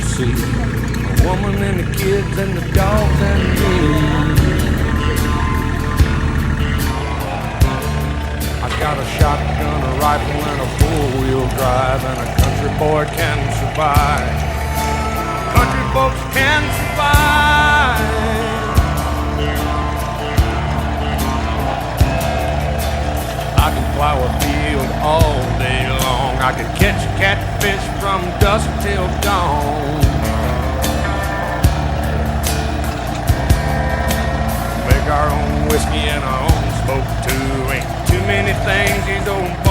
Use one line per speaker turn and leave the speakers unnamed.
see a woman and the kids and the dogs and me. I got a shotgun, a rifle, and a four-wheel drive, and a country boy can survive. Country folks can survive. I can plow a field all day long. I can catch catfish from dusk till dawn. Make our own whiskey and our own smoke too. Ain't too many things these old